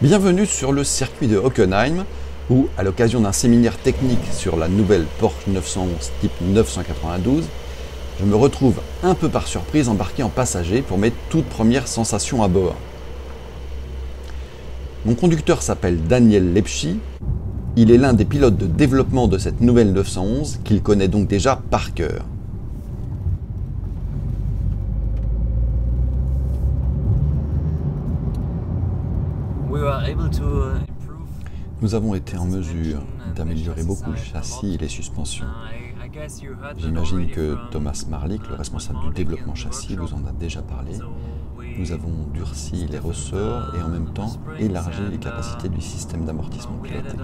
Bienvenue sur le circuit de Hockenheim où, à l'occasion d'un séminaire technique sur la nouvelle Porsche 911 type 992, je me retrouve un peu par surprise embarqué en passager pour mes toutes premières sensations à bord. Mon conducteur s'appelle Daniel Lepschi, il est l'un des pilotes de développement de cette nouvelle 911 qu'il connaît donc déjà par cœur. Nous avons été en mesure d'améliorer beaucoup le châssis et les suspensions. J'imagine que Thomas Marlik, le responsable du développement châssis, vous en a déjà parlé. Nous avons durci les ressorts et en même temps élargi les capacités du système d'amortissement piloté.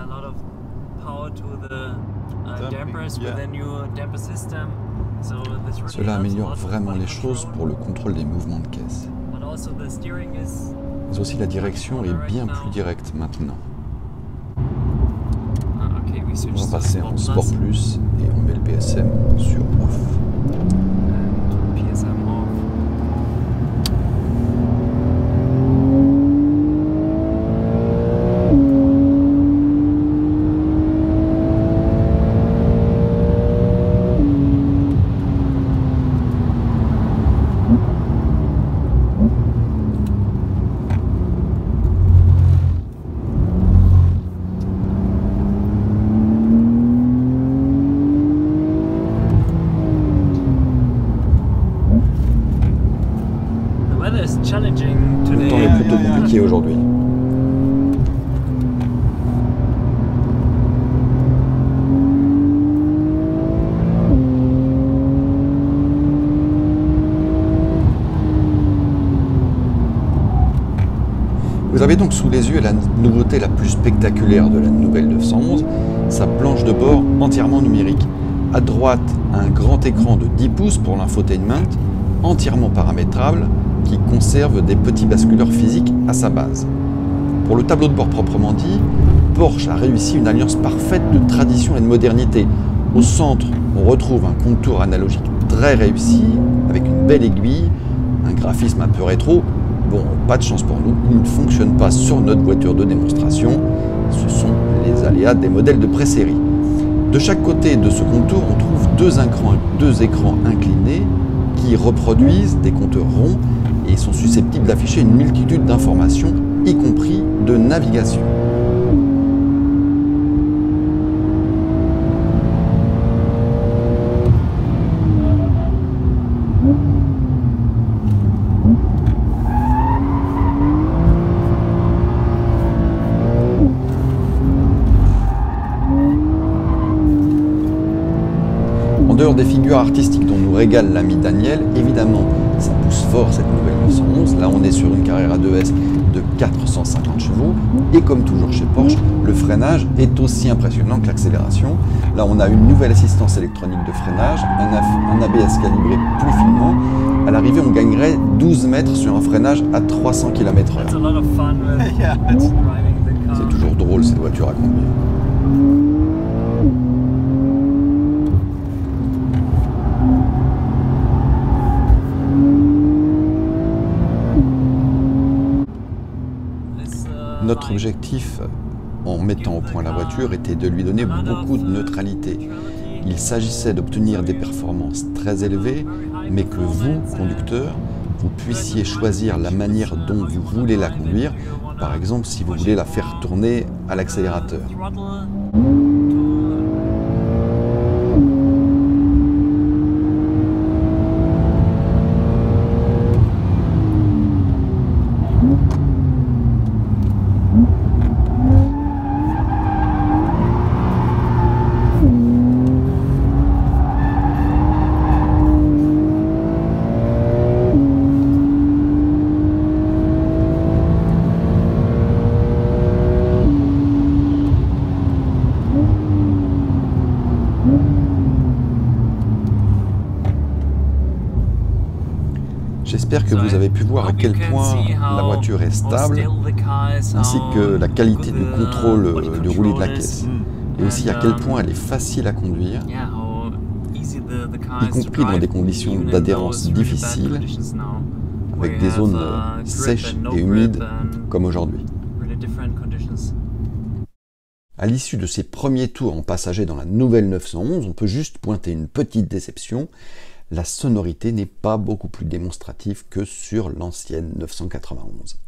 Cela améliore vraiment les choses pour le contrôle des mouvements de caisse. Mais aussi la direction est bien plus directe maintenant. On va passer en Sport Plus et on met le PSM sur Off. Le temps est plutôt compliqué aujourd'hui. Vous avez donc sous les yeux la nouveauté la plus spectaculaire de la nouvelle 911, sa planche de bord entièrement numérique. À droite, un grand écran de 10 pouces pour l'infotainment, entièrement paramétrable, qui conserve des petits basculeurs physiques à sa base. Pour le tableau de bord proprement dit, Porsche a réussi une alliance parfaite de tradition et de modernité. Au centre, on retrouve un contour analogique très réussi, avec une belle aiguille, un graphisme un peu rétro. Bon, pas de chance pour nous, il ne fonctionne pas sur notre voiture de démonstration. Ce sont les aléas des modèles de pré-série. De chaque côté de ce contour, on trouve deux écrans inclinés qui reproduisent des compteurs ronds et sont susceptibles d'afficher une multitude d'informations, y compris de navigation. En dehors des figures artistiques dont nous régale l'ami Daniel, évidemment, ça pousse fort cette nouvelle 911. Là, on est sur une Carrera 2S de 450 chevaux. Et comme toujours chez Porsche, le freinage est aussi impressionnant que l'accélération. Là, on a une nouvelle assistance électronique de freinage, un ABS calibré plus finement. À l'arrivée, on gagnerait 12 mètres sur un freinage à 300 km/h. C'est toujours drôle, cette voiture à conduire. Notre objectif, en mettant au point la voiture, était de lui donner beaucoup de neutralité. Il s'agissait d'obtenir des performances très élevées, mais que vous, conducteur, vous puissiez choisir la manière dont vous voulez la conduire, par exemple si vous voulez la faire tourner à l'accélérateur. J'espère que vous avez pu voir à quel point la voiture est stable, ainsi que la qualité du contrôle du roulis de la caisse, et aussi à quel point elle est facile à conduire, y compris dans des conditions d'adhérence difficiles, avec des zones sèches et humides comme aujourd'hui. different conditions. À l'issue de ses premiers tours en passager dans la nouvelle 911, on peut juste pointer une petite déception. La sonorité n'est pas beaucoup plus démonstrative que sur l'ancienne 991.